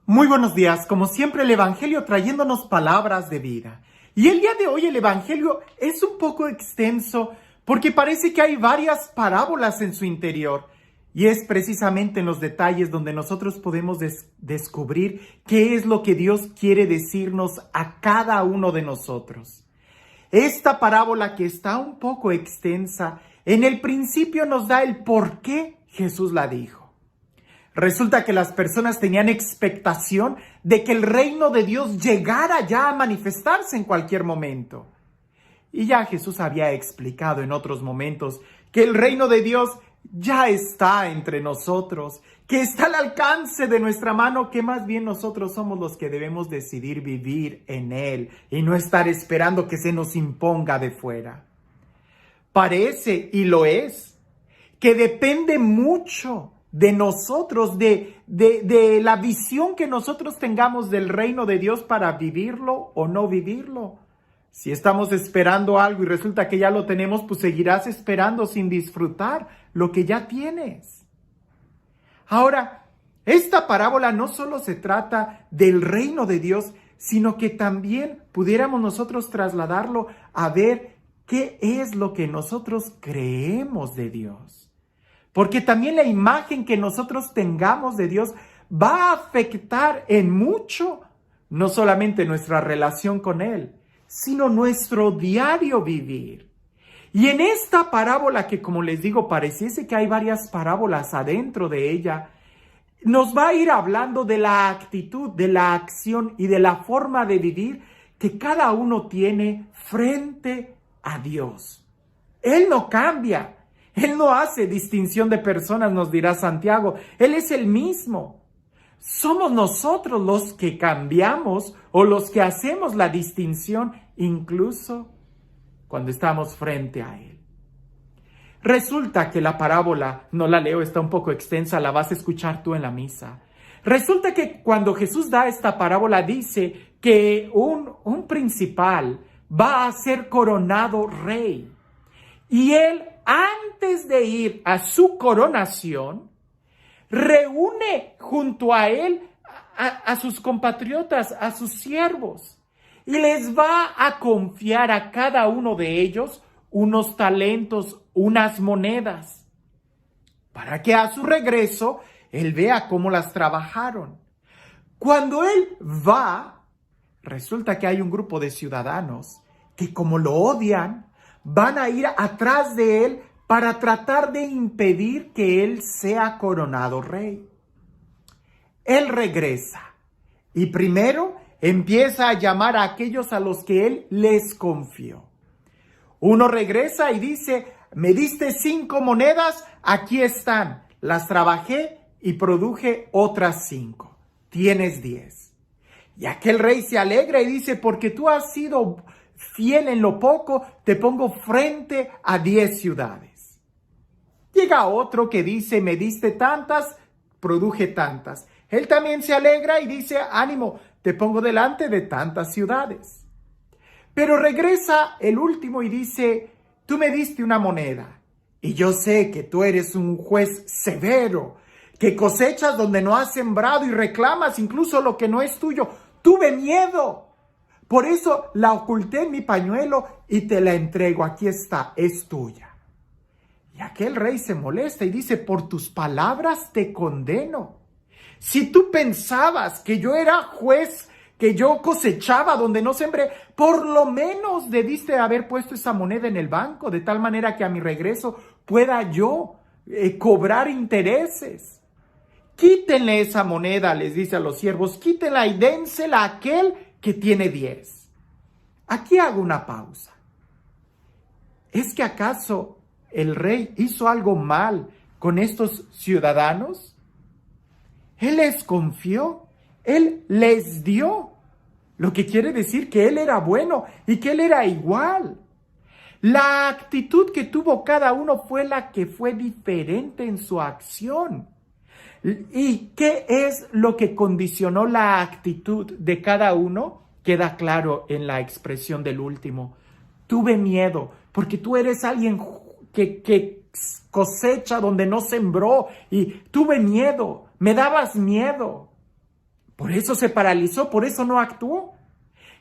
Muy buenos días, como siempre el Evangelio trayéndonos palabras de vida. Y el día de hoy el Evangelio es un poco extenso porque parece que hay varias parábolas en su interior. Y es precisamente en los detalles donde nosotros podemos descubrir qué es lo que Dios quiere decirnos a cada uno de nosotros. Esta parábola, que está un poco extensa, en el principio nos da el por qué Jesús la dijo. Resulta que las personas tenían expectación de que el reino de Dios llegara ya a manifestarse en cualquier momento. Y ya Jesús había explicado en otros momentos que el reino de Dios ya está entre nosotros, que está al alcance de nuestra mano, que más bien nosotros somos los que debemos decidir vivir en él y no estar esperando que se nos imponga de fuera. Parece, y lo es, que depende mucho de nosotros, de la visión que nosotros tengamos del reino de Dios para vivirlo o no vivirlo. Si estamos esperando algo y resulta que ya lo tenemos, pues seguirás esperando sin disfrutar lo que ya tienes. Ahora, esta parábola no solo se trata del reino de Dios, sino que también pudiéramos nosotros trasladarlo a ver qué es lo que nosotros creemos de Dios. Porque también la imagen que nosotros tengamos de Dios va a afectar en mucho, no solamente nuestra relación con Él, sino nuestro diario vivir. Y en esta parábola, que como les digo, pareciese que hay varias parábolas adentro de ella, nos va a ir hablando de la actitud, de la acción y de la forma de vivir que cada uno tiene frente a Dios. Él no cambia. Él no hace distinción de personas, nos dirá Santiago. Él es el mismo. Somos nosotros los que cambiamos o los que hacemos la distinción, incluso cuando estamos frente a Él. Resulta que la parábola, no la leo, está un poco extensa, la vas a escuchar tú en la misa. Resulta que cuando Jesús da esta parábola dice que un principal va a ser coronado rey. Y él, antes de ir a su coronación, reúne junto a él a sus compatriotas, a sus siervos, y les va a confiar a cada uno de ellos unos talentos, unas monedas, para que a su regreso él vea cómo las trabajaron. Cuando él va, resulta que hay un grupo de ciudadanos que, como lo odian, van a ir atrás de él para tratar de impedir que él sea coronado rey. Él regresa y primero empieza a llamar a aquellos a los que él les confió. Uno regresa y dice: me diste 5 monedas, aquí están, las trabajé y produje otras 5. Tienes 10. Y aquel rey se alegra y dice: porque tú has sido fiel en lo poco, te pongo frente a 10 ciudades. Llega otro que dice: me diste tantas, produje tantas. Él también se alegra y dice: ánimo, te pongo delante de tantas ciudades. Pero regresa el último y dice: tú me diste una moneda, y yo sé que tú eres un juez severo, que cosechas donde no has sembrado y reclamas incluso lo que no es tuyo. Tuve miedo. Por eso la oculté en mi pañuelo y te la entrego. Aquí está, es tuya. Y aquel rey se molesta y dice: por tus palabras te condeno. Si tú pensabas que yo era juez, que yo cosechaba donde no sembré, por lo menos debiste haber puesto esa moneda en el banco, de tal manera que a mi regreso pueda yo cobrar intereses. Quítenle esa moneda, les dice a los siervos, quítenla y dénsela a aquel que tiene 10. Aquí hago una pausa. ¿Es que acaso el rey hizo algo mal con estos ciudadanos? Él les confió, él les dio, lo que quiere decir que él era bueno y que él era igual. La actitud que tuvo cada uno fue la que fue diferente en su acción. ¿Y qué es lo que condicionó la actitud de cada uno? Queda claro en la expresión del último. Tuve miedo, porque tú eres alguien que cosecha donde no sembró, y tuve miedo, me dabas miedo. Por eso se paralizó, por eso no actuó.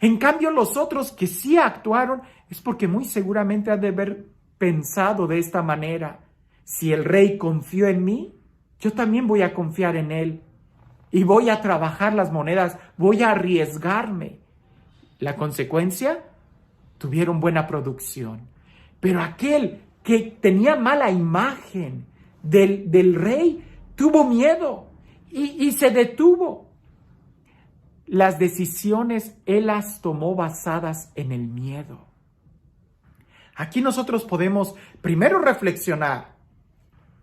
En cambio, los otros que sí actuaron es porque muy seguramente han de haber pensado de esta manera: si el rey confió en mí, yo también voy a confiar en él y voy a trabajar las monedas, voy a arriesgarme. La consecuencia, tuvieron buena producción. Pero aquel que tenía mala imagen del rey tuvo miedo y se detuvo. Las decisiones él las tomó basadas en el miedo. Aquí nosotros podemos primero reflexionar.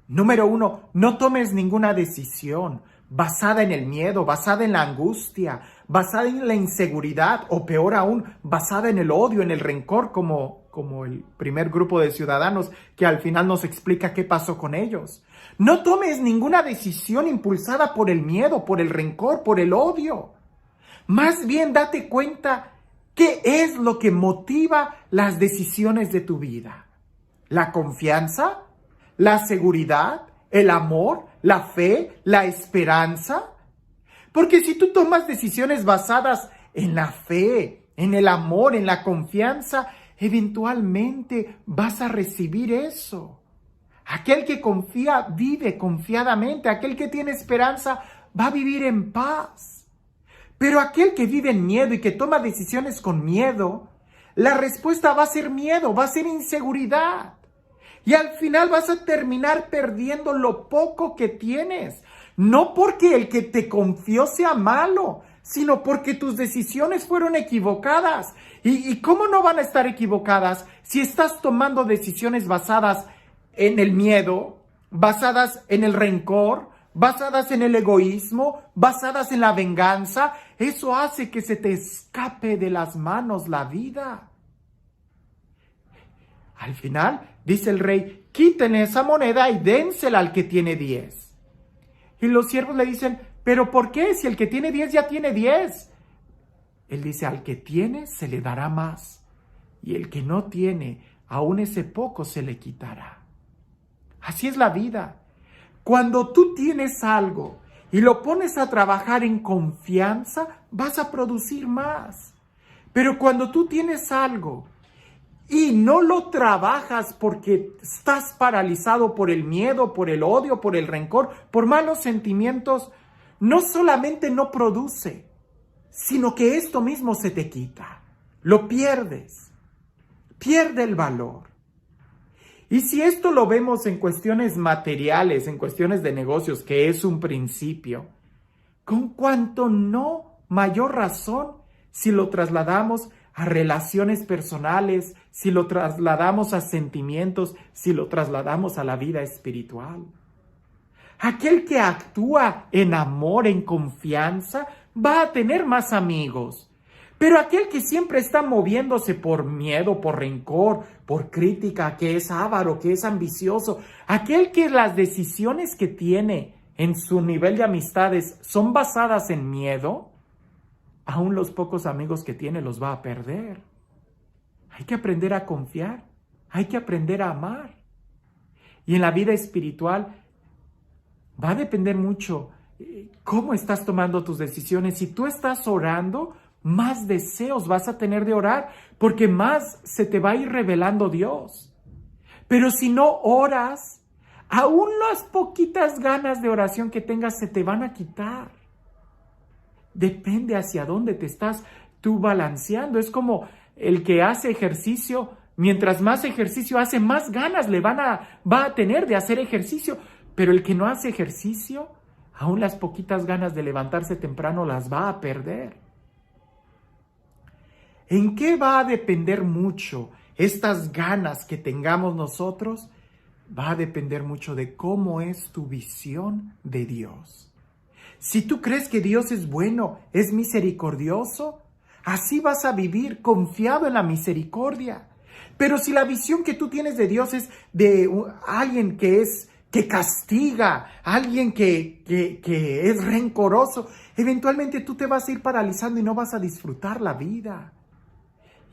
Número 1, no tomes ninguna decisión basada en el miedo, basada en la angustia, basada en la inseguridad o peor aún, basada en el odio, en el rencor, como el primer grupo de ciudadanos que al final nos explica qué pasó con ellos. No tomes ninguna decisión impulsada por el miedo, por el rencor, por el odio. Más bien date cuenta qué es lo que motiva las decisiones de tu vida. ¿La confianza? ¿La seguridad? ¿El amor? ¿La fe? ¿La esperanza? Porque si tú tomas decisiones basadas en la fe, en el amor, en la confianza, eventualmente vas a recibir eso. Aquel que confía vive confiadamente. Aquel que tiene esperanza va a vivir en paz. Pero aquel que vive en miedo y que toma decisiones con miedo, la respuesta va a ser miedo, va a ser inseguridad. Y al final vas a terminar perdiendo lo poco que tienes. No porque el que te confió sea malo, sino porque tus decisiones fueron equivocadas. ¿Y cómo no van a estar equivocadas si estás tomando decisiones basadas en el miedo, basadas en el rencor, basadas en el egoísmo, basadas en la venganza? Eso hace que se te escape de las manos la vida. Al final, dice el rey, quiten esa moneda y dénsela al que tiene 10. Y los siervos le dicen, ¿pero por qué? Si el que tiene 10 ya tiene 10. Él dice, al que tiene se le dará más, y el que no tiene, aún ese poco se le quitará. Así es la vida. Cuando tú tienes algo y lo pones a trabajar en confianza, vas a producir más. Pero cuando tú tienes algo y no lo trabajas porque estás paralizado por el miedo, por el odio, por el rencor, por malos sentimientos, no solamente no produce, sino que esto mismo se te quita. Lo pierdes. Pierde el valor. Y si esto lo vemos en cuestiones materiales, en cuestiones de negocios, que es un principio, con cuanto no mayor razón si lo trasladamos a relaciones personales, si lo trasladamos a sentimientos, si lo trasladamos a la vida espiritual. Aquel que actúa en amor, en confianza, va a tener más amigos. Pero aquel que siempre está moviéndose por miedo, por rencor, por crítica, que es avaro, que es ambicioso, aquel que las decisiones que tiene en su nivel de amistades son basadas en miedo, aún los pocos amigos que tiene los va a perder. Hay que aprender a confiar, hay que aprender a amar. Y en la vida espiritual va a depender mucho cómo estás tomando tus decisiones. Si tú estás orando, más deseos vas a tener de orar, porque más se te va a ir revelando Dios. Pero si no oras, aún las poquitas ganas de oración que tengas se te van a quitar. Depende hacia dónde te estás tú balanceando. Es como el que hace ejercicio, mientras más ejercicio hace, más ganas va a tener de hacer ejercicio. Pero el que no hace ejercicio, aún las poquitas ganas de levantarse temprano las va a perder. ¿En qué va a depender mucho estas ganas que tengamos nosotros? Va a depender mucho de cómo es tu visión de Dios. Si tú crees que Dios es bueno, es misericordioso, así vas a vivir confiado en la misericordia. Pero si la visión que tú tienes de Dios es de alguien que castiga, alguien que es rencoroso, eventualmente tú te vas a ir paralizando y no vas a disfrutar la vida.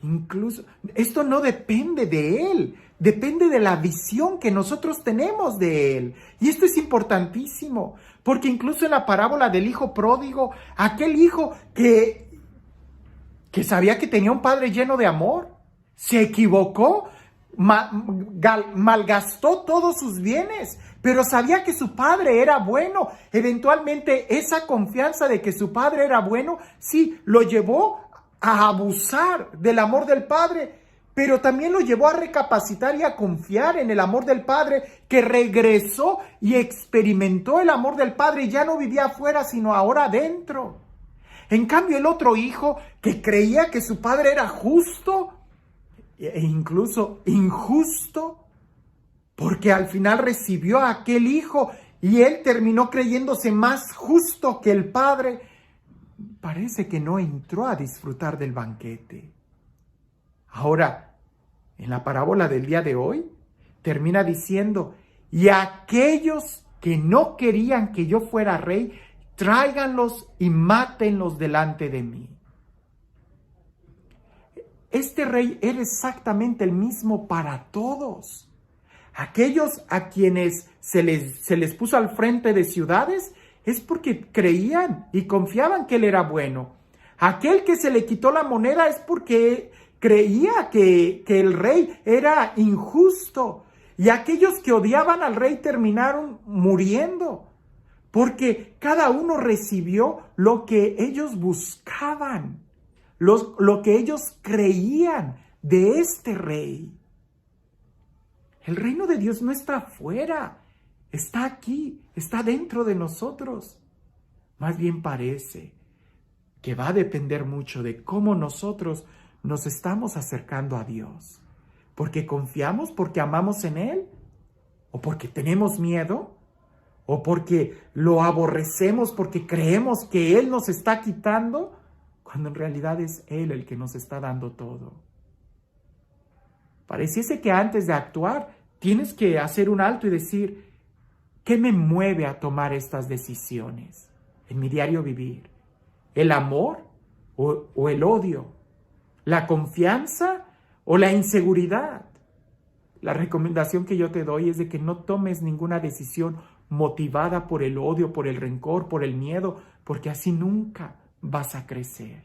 Incluso, esto no depende de él, depende de la visión que nosotros tenemos de él. Y esto es importantísimo, porque incluso en la parábola del hijo pródigo, aquel hijo que sabía que tenía un padre lleno de amor, se equivocó, malgastó todos sus bienes, pero sabía que su padre era bueno. Eventualmente esa confianza de que su padre era bueno, sí, lo llevó a abusar del amor del padre, pero también lo llevó a recapacitar y a confiar en el amor del padre, que regresó y experimentó el amor del padre y ya no vivía afuera, sino ahora adentro. En cambio, el otro hijo, que creía que su padre era justo e incluso injusto, porque al final recibió a aquel hijo y él terminó creyéndose más justo que el padre, parece que no entró a disfrutar del banquete. Ahora, en la parábola del día de hoy, termina diciendo: y aquellos que no querían que yo fuera rey, tráiganlos y mátenlos delante de mí. Este rey era exactamente el mismo para todos. Aquellos a quienes se les puso al frente de ciudades es porque creían y confiaban que él era bueno. Aquel que se le quitó la moneda es porque creía que el rey era injusto. Y aquellos que odiaban al rey terminaron muriendo, porque cada uno recibió lo que ellos buscaban, lo que ellos creían de este rey. El reino de Dios no está afuera, está aquí, está dentro de nosotros. Más bien parece que va a depender mucho de cómo nosotros nos estamos acercando a Dios. ¿Porque confiamos, porque amamos en Él? ¿O porque tenemos miedo? ¿O porque lo aborrecemos, porque creemos que Él nos está quitando, cuando en realidad es Él el que nos está dando todo? Pareciese que antes de actuar tienes que hacer un alto y decir: ¿qué me mueve a tomar estas decisiones en mi diario vivir? ¿El amor o el odio? ¿La confianza o la inseguridad? La recomendación que yo te doy es de que no tomes ninguna decisión motivada por el odio, por el rencor, por el miedo, porque así nunca vas a crecer.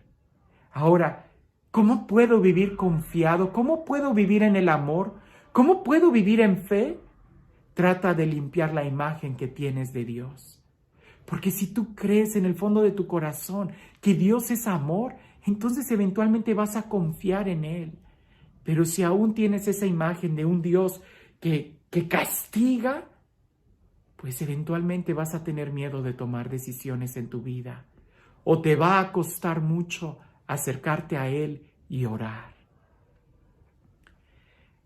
Ahora, ¿cómo puedo vivir confiado? ¿Cómo puedo vivir en el amor? ¿Cómo puedo vivir en fe? Trata de limpiar la imagen que tienes de Dios. Porque si tú crees en el fondo de tu corazón que Dios es amor, entonces eventualmente vas a confiar en Él. Pero si aún tienes esa imagen de un Dios que castiga, pues eventualmente vas a tener miedo de tomar decisiones en tu vida. O te va a costar mucho acercarte a Él y orar.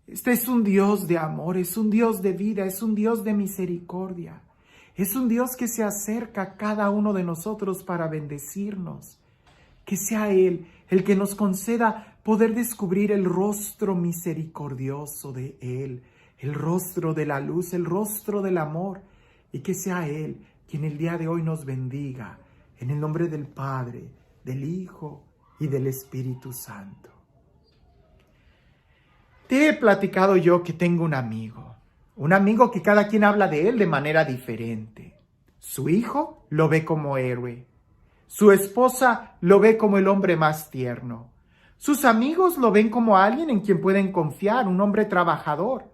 Este es un Dios de amor, es un Dios de vida, es un Dios de misericordia. Es un Dios que se acerca a cada uno de nosotros para bendecirnos. Que sea Él el que nos conceda poder descubrir el rostro misericordioso de Él, el rostro de la luz, el rostro del amor, y que sea Él quien el día de hoy nos bendiga, en el nombre del Padre, del Hijo y del Espíritu Santo. Te he platicado yo que tengo un amigo que cada quien habla de él de manera diferente. Su hijo lo ve como héroe. Su esposa lo ve como el hombre más tierno. Sus amigos lo ven como alguien en quien pueden confiar, un hombre trabajador.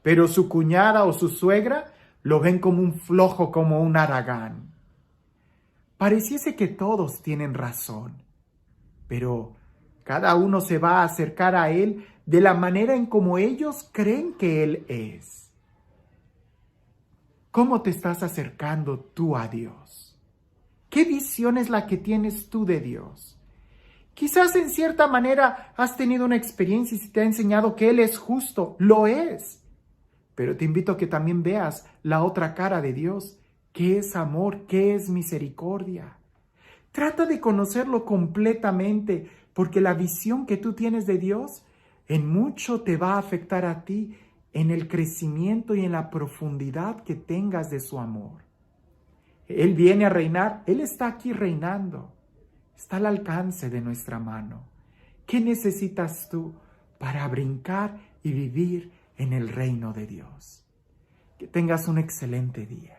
Pero su cuñada o su suegra lo ven como un flojo, como un haragán. Pareciese que todos tienen razón, pero cada uno se va a acercar a él de la manera en como ellos creen que él es. ¿Cómo te estás acercando tú a Dios? ¿Qué visión es la que tienes tú de Dios? Quizás en cierta manera has tenido una experiencia y te ha enseñado que Él es justo, lo es. Pero te invito a que también veas la otra cara de Dios, que es amor, que es misericordia. Trata de conocerlo completamente, porque la visión que tú tienes de Dios en mucho te va a afectar a ti en el crecimiento y en la profundidad que tengas de su amor. Él viene a reinar, Él está aquí reinando, está al alcance de nuestra mano. ¿Qué necesitas tú para brincar y vivir en el reino de Dios? Que tengas un excelente día.